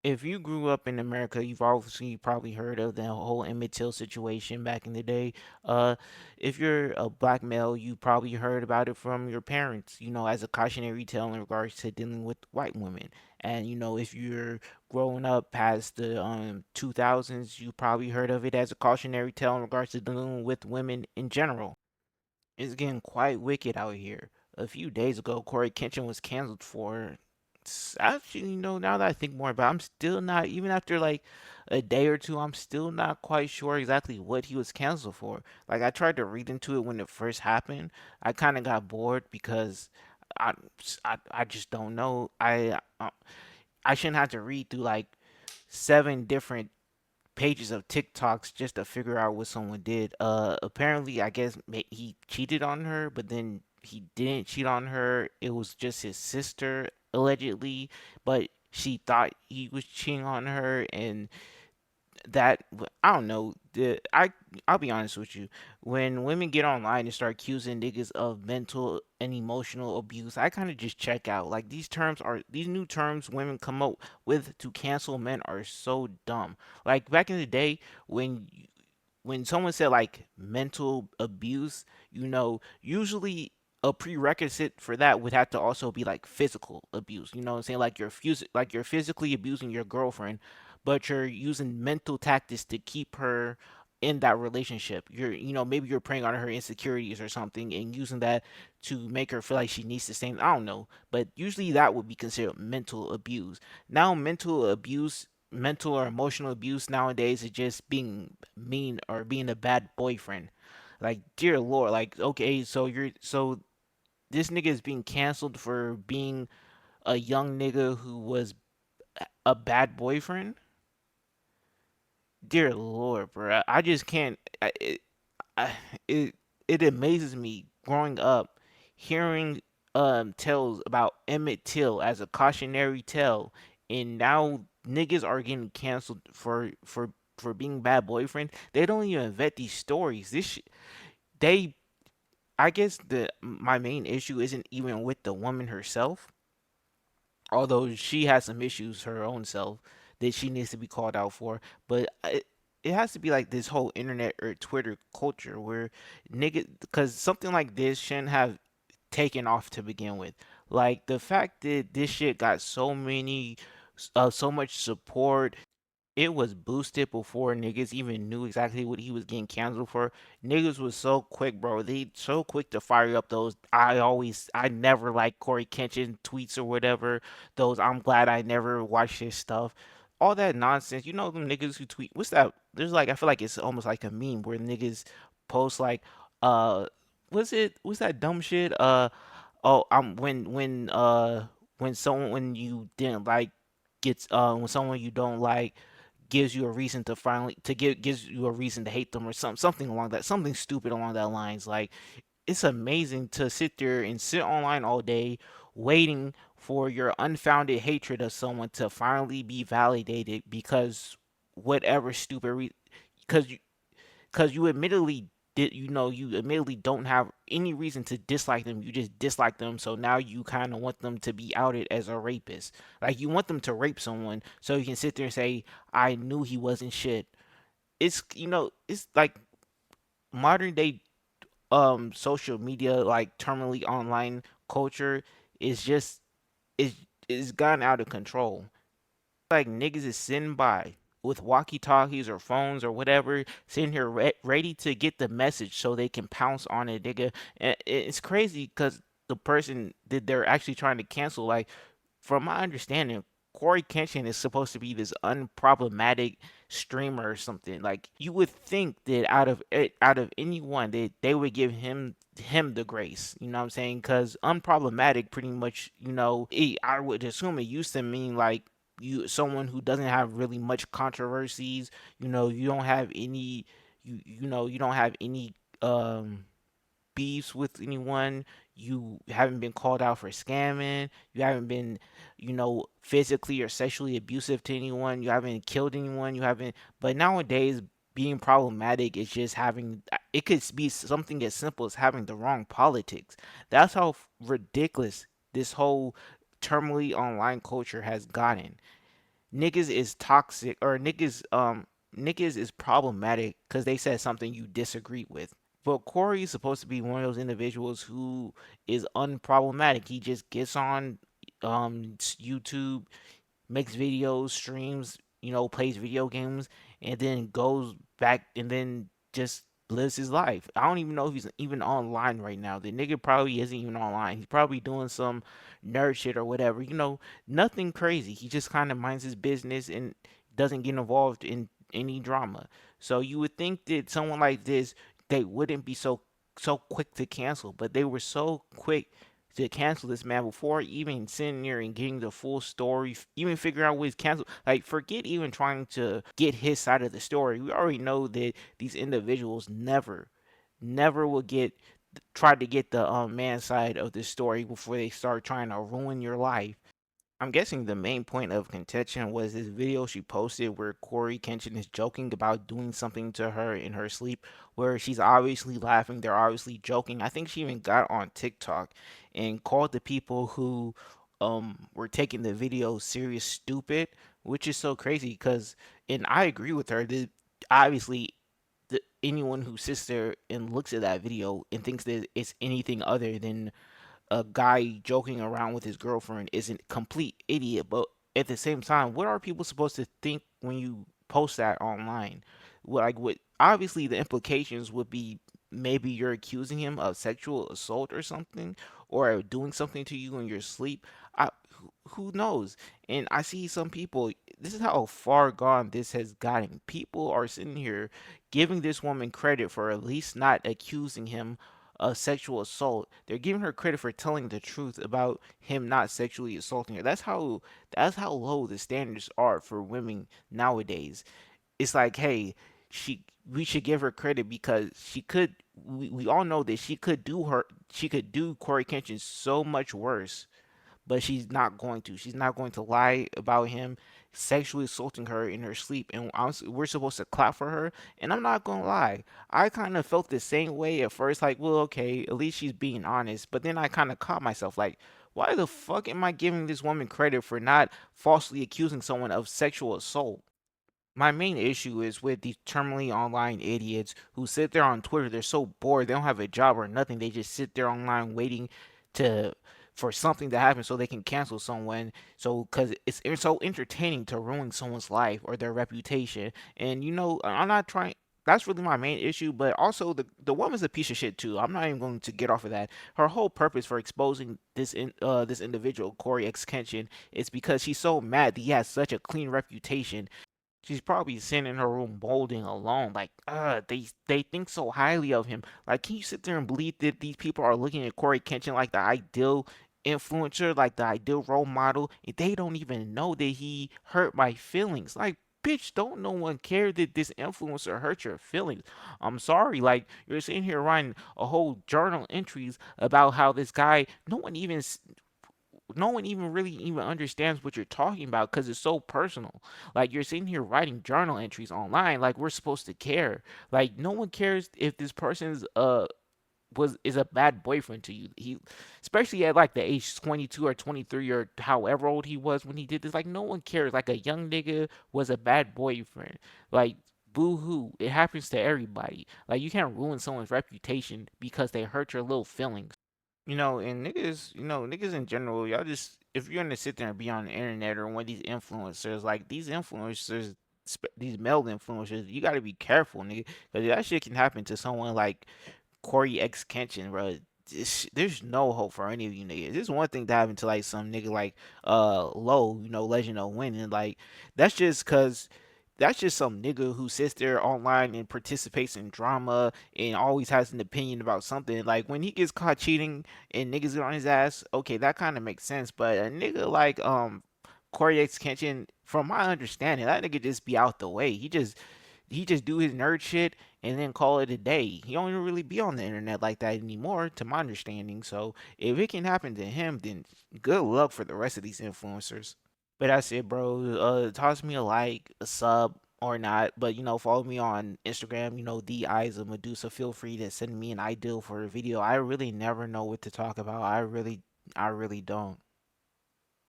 If you grew up in America, you've obviously probably heard of the whole Emmett Till situation back in the day. Uh, if you're a black male, you probably heard about it from your parents, as a cautionary tale in regards to dealing with white women. And if you're growing up past the 2000s, you probably heard of it as a cautionary tale in regards to dealing with women in general. It's getting quite wicked out here. A few days ago, Cory Kenshin was canceled for. Actually, now that I think more about it, I'm still not, even after like a day or two, I'm still not quite sure exactly what he was canceled for. Like, I tried to read into it when it first happened. I kind of got bored because I, I just don't know. I shouldn't have to read through like seven different pages of TikToks just to figure out what someone did. Apparently, I guess he cheated on her, but then he didn't cheat on her. It was just his sister, allegedly, but she thought he was cheating on her, and that I don't know. I'll be honest with you. When women get online and start accusing niggas of mental and emotional abuse, I kind of just check out. Like, these new terms women come up with to cancel men are so dumb. Like back in the day when someone said like mental abuse, usually a prerequisite for that would have to also be like physical abuse. You know what I'm saying? Like you're physically abusing your girlfriend, but you're using mental tactics to keep her in that relationship. Maybe you're preying on her insecurities or something and using that to make her feel like she needs to stay. I don't know, but usually that would be considered mental abuse. Now, mental or emotional abuse nowadays is just being mean or being a bad boyfriend. Like, dear Lord, like, okay, so this nigga is being canceled for being a young nigga who was a bad boyfriend. Dear Lord, bro, I just can't. I, it it amazes me growing up hearing tales about Emmett Till as a cautionary tale, and now niggas are getting canceled for being bad boyfriends. They don't even vet these stories. They I guess the my main issue isn't even with the woman herself, although she has some issues her own self that she needs to be called out for. But it has to be like this whole internet or Twitter culture where nigga, because something like this shouldn't have taken off to begin with. Like the fact that this shit got so much support, it was boosted before niggas even knew exactly what he was getting canceled for. Niggas was so quick, bro. They so quick to fire up those I never liked Cory Kenshin tweets or whatever. Those I'm glad I never watched his stuff. All that nonsense. You know them niggas who tweet. What's that? There's like I feel like it's almost like a meme where niggas post like uh what's that dumb shit? Oh, when someone you didn't like gets when someone you don't like gives you a reason to finally to give gives you a reason to hate them or something along that something stupid along that lines. Like, it's amazing to sit there and sit online all day waiting for your unfounded hatred of someone to finally be validated because whatever because you admittedly you admittedly don't have any reason to dislike them. You just dislike them, so now you kind of want them to be outed as a rapist. Like, you want them to rape someone so you can sit there and say, I knew he wasn't shit. It's like modern day social media, like terminally online culture, is just is gotten out of control. Like, niggas is sitting by with walkie talkies or phones or whatever, sitting here ready to get the message so they can pounce on it, nigga. And it's crazy because the person that they're actually trying to cancel, like, from my understanding, Cory Kenshin is supposed to be this unproblematic streamer or something. Like, you would think that out of anyone that they would give him the grace. You know what I'm saying? Because unproblematic, pretty much, I would assume it used to mean like you someone who doesn't have really much controversies. You don't have any you don't have any beefs with anyone. You haven't been called out for scamming. You haven't been, physically or sexually abusive to anyone. You haven't killed anyone. You haven't. But nowadays, being problematic is just having. It could be something as simple as having the wrong politics. That's how ridiculous this whole terminally online culture has gotten. niggas is toxic, or niggas is problematic because they said something you disagree with. But Corey is supposed to be one of those individuals who is unproblematic. He just gets on YouTube, makes videos, streams, plays video games, and then goes back and then just lives his life. I don't even know if he's even online right now. The nigga probably isn't even online. He's probably doing some nerd shit or whatever. Nothing crazy. He just kind of minds his business and doesn't get involved in any drama. So you would think that someone like this, they wouldn't be so quick to cancel, but they were so quick to cancel this man before even sitting there and getting the full story, even figuring out what he's canceled. Like, forget even trying to get his side of the story. We already know that these individuals never will try to get the man's side of the story before they start trying to ruin your life. I'm guessing the main point of contention was this video she posted where Coryxkenshin is joking about doing something to her in her sleep, where she's obviously laughing, they're obviously joking. I think she even got on TikTok and called the people who were taking the video serious stupid, which is so crazy because, and I agree with her, that obviously anyone who sits there and looks at that video and thinks that it's anything other than a guy joking around with his girlfriend is a complete idiot. But at the same time, what are people supposed to think when you post that online? Like, what obviously the implications would be maybe you're accusing him of sexual assault or something, or doing something to you in your sleep. Who knows? And I see some people. This is how far gone this has gotten. People are sitting here giving this woman credit for at least not accusing him sexual assault. They're giving her credit for telling the truth about him not sexually assaulting her. That's how low the standards are for women nowadays. It's like, hey, we should give her credit because we all know that she could do Corey Kenshin so much worse, but she's not going to. She's not going to lie about him sexually assaulting her in her sleep, and we're supposed to clap for her. And I'm not gonna lie, I kind of felt the same way at first. Like, well, okay, at least she's being honest. But then I kind of caught myself, like, why the fuck am I giving this woman credit for not falsely accusing someone of sexual assault? My main issue is with these terminally online idiots who sit there on Twitter. They're so bored. They don't have a job or nothing. They just sit there online waiting to for something to happen so they can cancel someone. So because it's so entertaining to ruin someone's life or their reputation. And I'm not trying. That's really my main issue. But also the woman's a piece of shit too. I'm not even going to get off of that. Her whole purpose for exposing this individual Cory X Kenshin is because she's so mad that he has such a clean reputation. She's probably sitting in her room molding alone, like, they think so highly of him. Like, can you sit there and believe that these people are looking at Corey Kenshin like the ideal influencer, like the ideal role model, and they don't even know that he hurt my feelings? Like, bitch, don't no one care that this influencer hurt your feelings? I'm sorry, like, you're sitting here writing a whole journal entries about how this guy, no one even really even understands what you're talking about because it's so personal. Like, you're sitting here writing journal entries online, like we're supposed to care. Like, no one cares if this person's was is a bad boyfriend to you. He, especially at like the age 22 or 23 or however old he was when he did this. Like, no one cares. Like, a young nigga was a bad boyfriend. Like, boo hoo, it happens to everybody. Like, you can't ruin someone's reputation because they hurt your little feelings. And niggas in general, y'all just, if you're gonna sit there and be on the internet or one of these influencers, like these influencers, these male influencers, you gotta be careful, nigga, because that shit can happen to someone like Cory X Kenshin, bro. There's no hope for any of you niggas. There's one thing to happen to like some nigga like Low, Legend of Winning. Like, that's just cause that's just some nigga who sits there online and participates in drama and always has an opinion about something. Like, when he gets caught cheating and niggas get on his ass, okay, that kind of makes sense. But a nigga like Cory X Kenshin, from my understanding, that nigga just be out the way. He just do his nerd shit and then call it a day. He don't even really be on the internet like that anymore, to my understanding. So if it can happen to him, then good luck for the rest of these influencers. But that's it, bro. Toss me a like, a sub, or not. But follow me on Instagram. The Eyes of Medusa. Feel free to send me an ideal for a video. I really never know what to talk about. I really don't.